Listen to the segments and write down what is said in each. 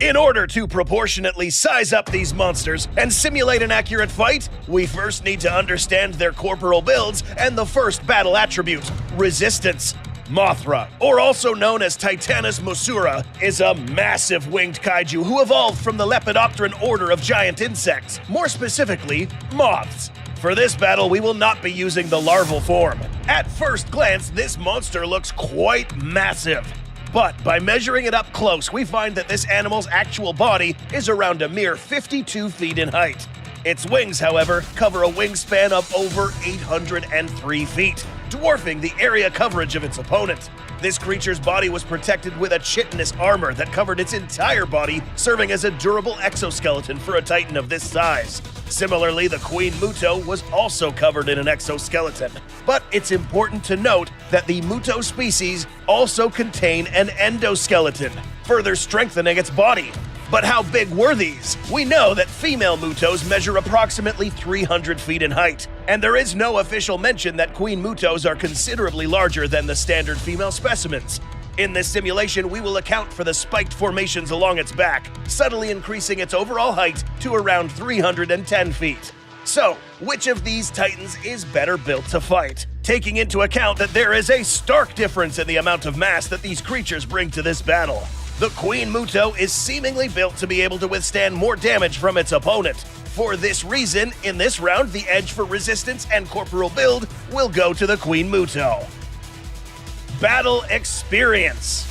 In order to proportionately size up these monsters and simulate an accurate fight, we first need to understand their corporal builds and the first battle attribute, resistance. Mothra, or also known as Titanus Musura, is a massive winged kaiju who evolved from the Lepidopteran order of giant insects, more specifically, moths. For this battle, we will not be using the larval form. At first glance, this monster looks quite massive. But by measuring it up close, we find that this animal's actual body is around a mere 52 feet in height. Its wings, however, cover a wingspan of over 803 feet, dwarfing the area coverage of its opponent. This creature's body was protected with a chitinous armor that covered its entire body, serving as a durable exoskeleton for a titan of this size. Similarly, the Queen Muto was also covered in an exoskeleton. But it's important to note that the Muto species also contain an endoskeleton, further strengthening its body. But how big were these? We know that female Mutos measure approximately 300 feet in height, and there is no official mention that Queen Mutos are considerably larger than the standard female specimens. In this simulation, we will account for the spiked formations along its back, subtly increasing its overall height to around 310 feet. So, which of these titans is better built to fight? Taking into account that there is a stark difference in the amount of mass that these creatures bring to this battle. The Queen Muto is seemingly built to be able to withstand more damage from its opponent. For this reason, in this round, the edge for resistance and corporal build will go to the Queen Muto. Battle experience.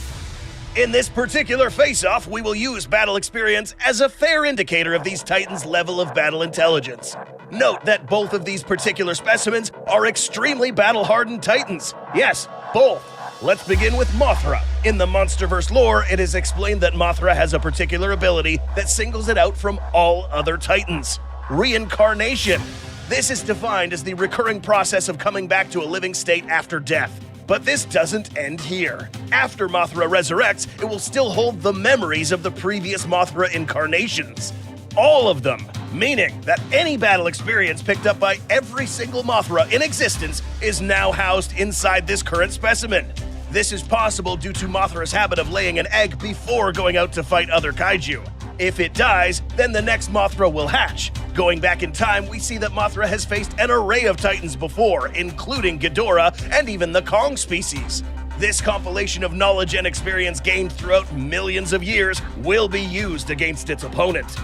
In this particular face-off, we will use battle experience as a fair indicator of these titans' level of battle intelligence. Note that both of these particular specimens are extremely battle-hardened titans. Yes, both. Let's begin with Mothra. In the Monsterverse lore, it is explained that Mothra has a particular ability that singles it out from all other titans: reincarnation. This is defined as the recurring process of coming back to a living state after death. But this doesn't end here. After Mothra resurrects, it will still hold the memories of the previous Mothra incarnations. All of them, meaning that any battle experience picked up by every single Mothra in existence is now housed inside this current specimen. This is possible due to Mothra's habit of laying an egg before going out to fight other kaiju. If it dies, then the next Mothra will hatch. Going back in time, we see that Mothra has faced an array of titans before, including Ghidorah and even the Kong species. This compilation of knowledge and experience gained throughout millions of years will be used against its opponent.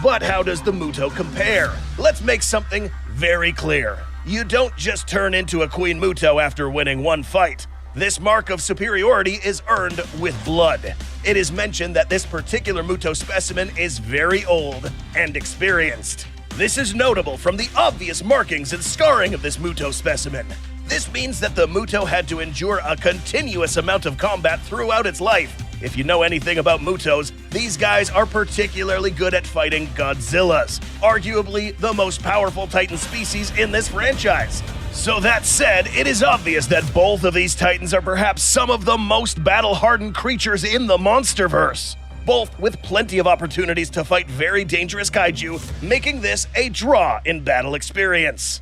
But how does the Muto compare? Let's make something very clear. You don't just turn into a Queen Muto after winning one fight. This mark of superiority is earned with blood. It is mentioned that this particular Muto specimen is very old and experienced. This is notable from the obvious markings and scarring of this Muto specimen. This means that the Muto had to endure a continuous amount of combat throughout its life. If you know anything about Mutos, these guys are particularly good at fighting Godzillas, arguably the most powerful titan species in this franchise. So that said, it is obvious that both of these titans are perhaps some of the most battle-hardened creatures in the Monsterverse, both with plenty of opportunities to fight very dangerous kaiju, making this a draw in battle experience.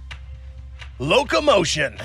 Locomotion.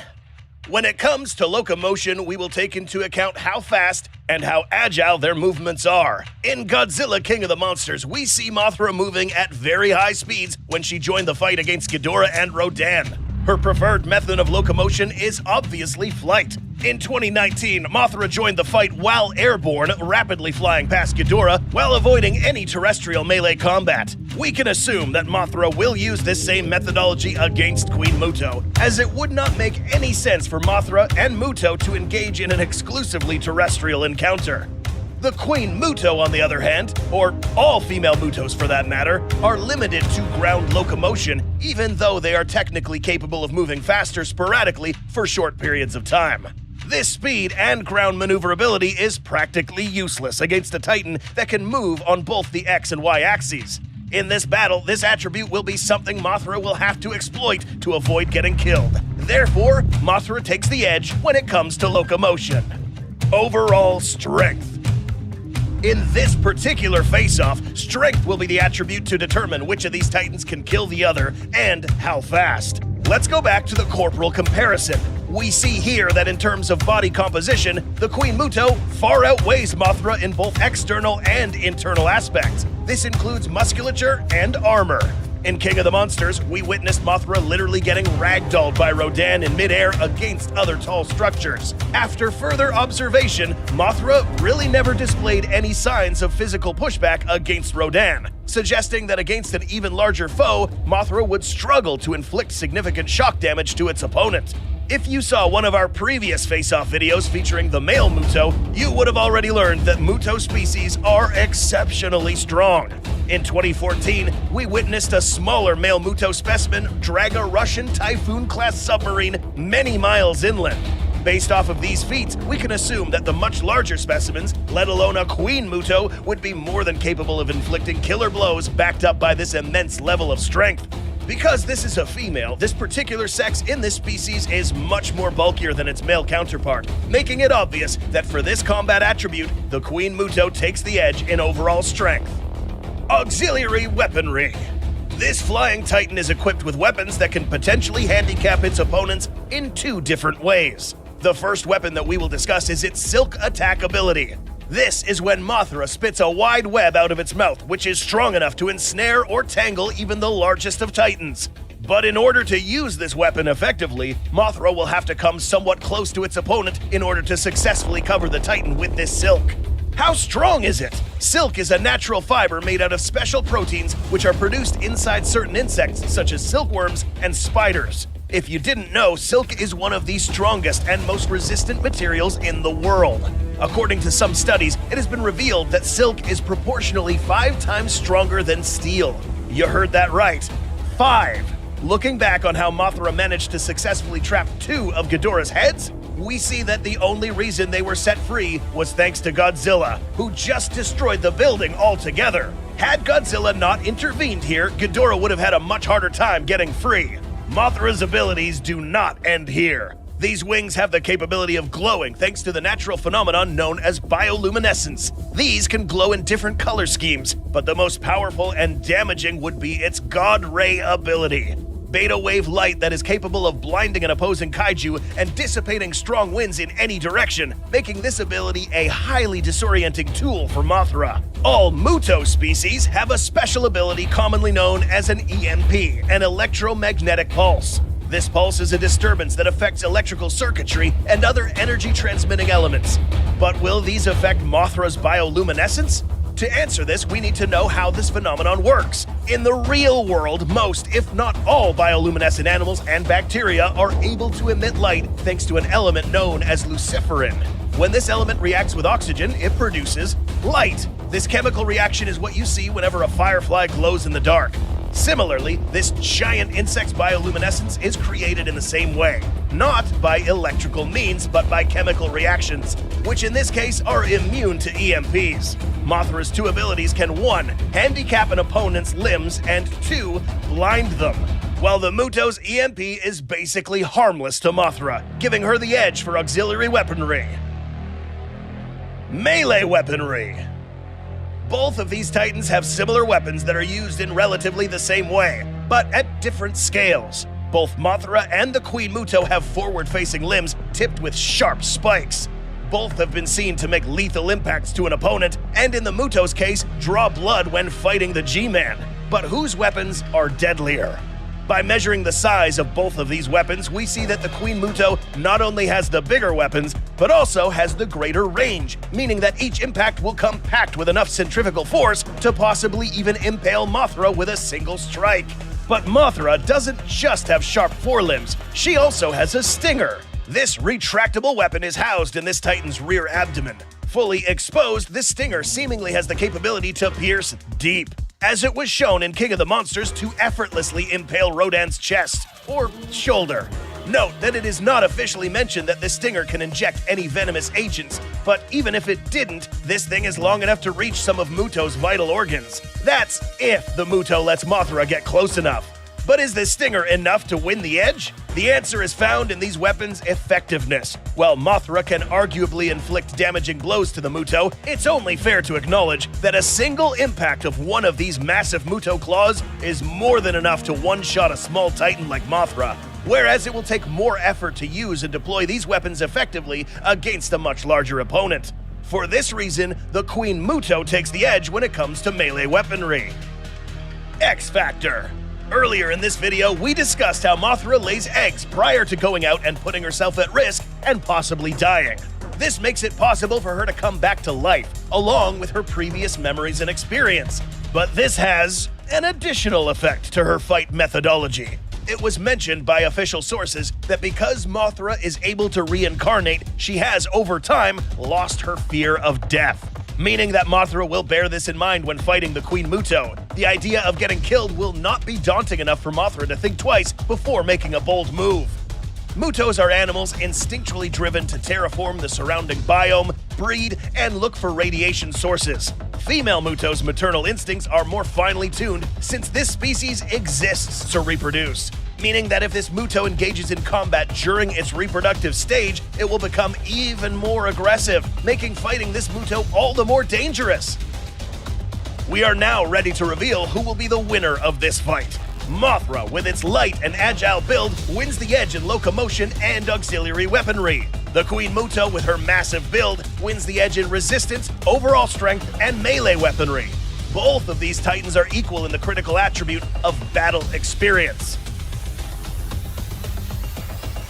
When it comes to locomotion, we will take into account how fast and how agile their movements are. In Godzilla King of the Monsters, we see Mothra moving at very high speeds when she joined the fight against Ghidorah and Rodan. Her preferred method of locomotion is obviously flight. In 2019, Mothra joined the fight while airborne, rapidly flying past Ghidorah while avoiding any terrestrial melee combat. We can assume that Mothra will use this same methodology against Queen Muto, as it would not make any sense for Mothra and Muto to engage in an exclusively terrestrial encounter. The Queen Muto, on the other hand, or all female Mutos for that matter, are limited to ground locomotion, even though they are technically capable of moving faster sporadically for short periods of time. This speed and ground maneuverability is practically useless against a Titan that can move on both the X and Y axes. In this battle, this attribute will be something Mothra will have to exploit to avoid getting killed. Therefore, Mothra takes the edge when it comes to locomotion. Overall strength. In this particular face-off, strength will be the attribute to determine which of these titans can kill the other and how fast. Let's go back to the corporal comparison. We see here that in terms of body composition, the Queen Muto far outweighs Mothra in both external and internal aspects. This includes musculature and armor. In King of the Monsters, we witnessed Mothra literally getting ragdolled by Rodan in midair against other tall structures. After further observation, Mothra really never displayed any signs of physical pushback against Rodan, suggesting that against an even larger foe, Mothra would struggle to inflict significant shock damage to its opponent. If you saw one of our previous Faceoff videos featuring the male Muto, you would have already learned that Muto species are exceptionally strong. In 2014, we witnessed a smaller male Muto specimen drag a Russian Typhoon-class submarine many miles inland. Based off of these feats, we can assume that the much larger specimens, let alone a Queen Muto, would be more than capable of inflicting killer blows backed up by this immense level of strength. Because this is a female, this particular sex in this species is much more bulkier than its male counterpart, making it obvious that for this combat attribute, the Queen Muto takes the edge in overall strength. Auxiliary weaponry. This flying titan is equipped with weapons that can potentially handicap its opponents in two different ways. The first weapon that we will discuss is its silk attack ability. This is when Mothra spits a wide web out of its mouth, which is strong enough to ensnare or tangle even the largest of titans. But in order to use this weapon effectively, Mothra will have to come somewhat close to its opponent in order to successfully cover the titan with this silk. How strong is it? Silk is a natural fiber made out of special proteins which are produced inside certain insects such as silkworms and spiders. If you didn't know, silk is one of the strongest and most resistant materials in the world. According to some studies, it has been revealed that silk is proportionally 5 times stronger than steel. You heard that right. 5. Looking back on how Mothra managed to successfully trap 2 of Ghidorah's heads, we see that the only reason they were set free was thanks to Godzilla, who just destroyed the building altogether. Had Godzilla not intervened here, Ghidorah would have had a much harder time getting free. Mothra's abilities do not end here. These wings have the capability of glowing thanks to the natural phenomenon known as bioluminescence. These can glow in different color schemes, but the most powerful and damaging would be its God Ray ability. Beta wave light that is capable of blinding an opposing kaiju and dissipating strong winds in any direction, making this ability a highly disorienting tool for Mothra. All Muto species have a special ability commonly known as an EMP, an electromagnetic pulse. This pulse is a disturbance that affects electrical circuitry and other energy-transmitting elements. But will these affect Mothra's bioluminescence? To answer this, we need to know how this phenomenon works. In the real world, most, if not all, bioluminescent animals and bacteria are able to emit light thanks to an element known as luciferin. When this element reacts with oxygen, it produces light. This chemical reaction is what you see whenever a firefly glows in the dark. Similarly, this giant insect's bioluminescence is created in the same way, not by electrical means, but by chemical reactions, which in this case are immune to EMPs. Mothra's 2 abilities can 1. Handicap an opponent's limbs, and 2. Blind them, while the Muto's EMP is basically harmless to Mothra, giving her the edge for auxiliary weaponry. Melee weaponry. Both of these titans have similar weapons that are used in relatively the same way, but at different scales. Both Mothra and the Queen Muto have forward-facing limbs tipped with sharp spikes. Both have been seen to make lethal impacts to an opponent, and in the Muto's case, draw blood when fighting the G-Man. But whose weapons are deadlier? By measuring the size of both of these weapons, we see that the Queen Muto not only has the bigger weapons, but also has the greater range, meaning that each impact will come packed with enough centrifugal force to possibly even impale Mothra with a single strike. But Mothra doesn't just have sharp forelimbs, she also has a stinger. This retractable weapon is housed in this titan's rear abdomen. Fully exposed, this stinger seemingly has the capability to pierce deep, as it was shown in King of the Monsters to effortlessly impale Rodan's chest or shoulder. Note that it is not officially mentioned that this stinger can inject any venomous agents, but even if it didn't, this thing is long enough to reach some of Muto's vital organs. That's if the Muto lets Mothra get close enough. But is this stinger enough to win the edge? The answer is found in these weapons' effectiveness. While Mothra can arguably inflict damaging blows to the Muto, it's only fair to acknowledge that a single impact of one of these massive Muto claws is more than enough to one-shot a small titan like Mothra. whereas it will take more effort to use and deploy these weapons effectively against a much larger opponent. For this reason, the Queen Muto takes the edge when it comes to melee weaponry. X Factor. Earlier in this video, we discussed how Mothra lays eggs prior to going out and putting herself at risk and possibly dying. This makes it possible for her to come back to life, along with her previous memories and experience. But this has an additional effect to her fight methodology. It was mentioned by official sources that because Mothra is able to reincarnate, she has, over time, lost her fear of death. Meaning that Mothra will bear this in mind when fighting the Queen Muto. The idea of getting killed will not be daunting enough for Mothra to think twice before making a bold move. Mutos are animals instinctually driven to terraform the surrounding biome, breed, and look for radiation sources. Female Mutos' maternal instincts are more finely tuned since this species exists to reproduce, meaning that if this Muto engages in combat during its reproductive stage, it will become even more aggressive, making fighting this Muto all the more dangerous. We are now ready to reveal who will be the winner of this fight. Mothra, with its light and agile build, wins the edge in locomotion and auxiliary weaponry. The Queen Muto, with her massive build, wins the edge in resistance, overall strength, and melee weaponry. Both of these titans are equal in the critical attribute of battle experience.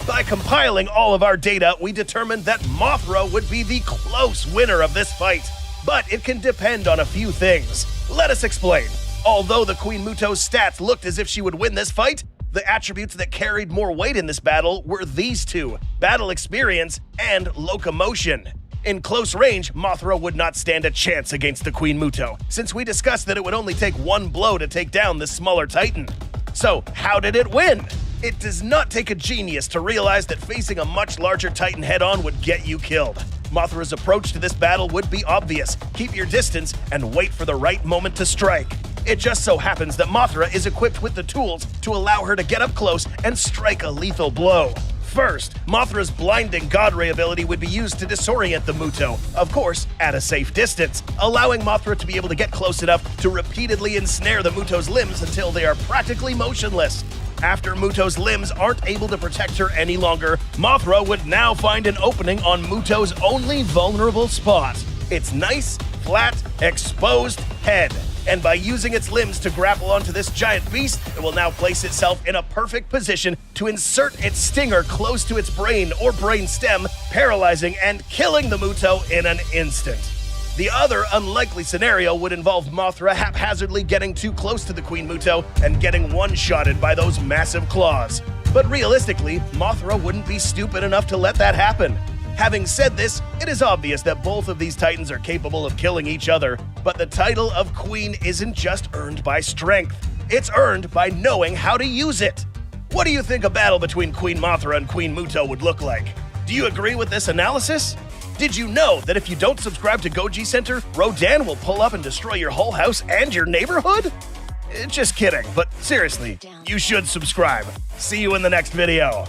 By compiling all of our data, we determined that Mothra would be the close winner of this fight. But it can depend on a few things. Let us explain. Although the Queen Muto's stats looked as if she would win this fight, the attributes that carried more weight in this battle were these two: battle experience and locomotion. In close range, Mothra would not stand a chance against the Queen Muto, since we discussed that it would only take one blow to take down this smaller titan. So, how did it win? It does not take a genius to realize that facing a much larger titan head-on would get you killed. Mothra's approach to this battle would be obvious: keep your distance and wait for the right moment to strike. It just so happens that Mothra is equipped with the tools to allow her to get up close and strike a lethal blow. First, Mothra's blinding God Ray ability would be used to disorient the Muto, of course, at a safe distance, allowing Mothra to be able to get close enough to repeatedly ensnare the Muto's limbs until they are practically motionless. After Muto's limbs aren't able to protect her any longer, Mothra would now find an opening on Muto's only vulnerable spot: its nice, flat, exposed head. And by using its limbs to grapple onto this giant beast, it will now place itself in a perfect position to insert its stinger close to its brain or brain stem, paralyzing and killing the Muto in an instant. The other unlikely scenario would involve Mothra haphazardly getting too close to the Queen Muto and getting one-shotted by those massive claws. But realistically, Mothra wouldn't be stupid enough to let that happen. Having said this, it is obvious that both of these titans are capable of killing each other, but the title of Queen isn't just earned by strength. It's earned by knowing how to use it. What do you think a battle between Queen Mothra and Queen Muto would look like? Do you agree with this analysis? Did you know that if you don't subscribe to Goji Center, Rodan will pull up and destroy your whole house and your neighborhood? Just kidding, but seriously, you should subscribe. See you in the next video.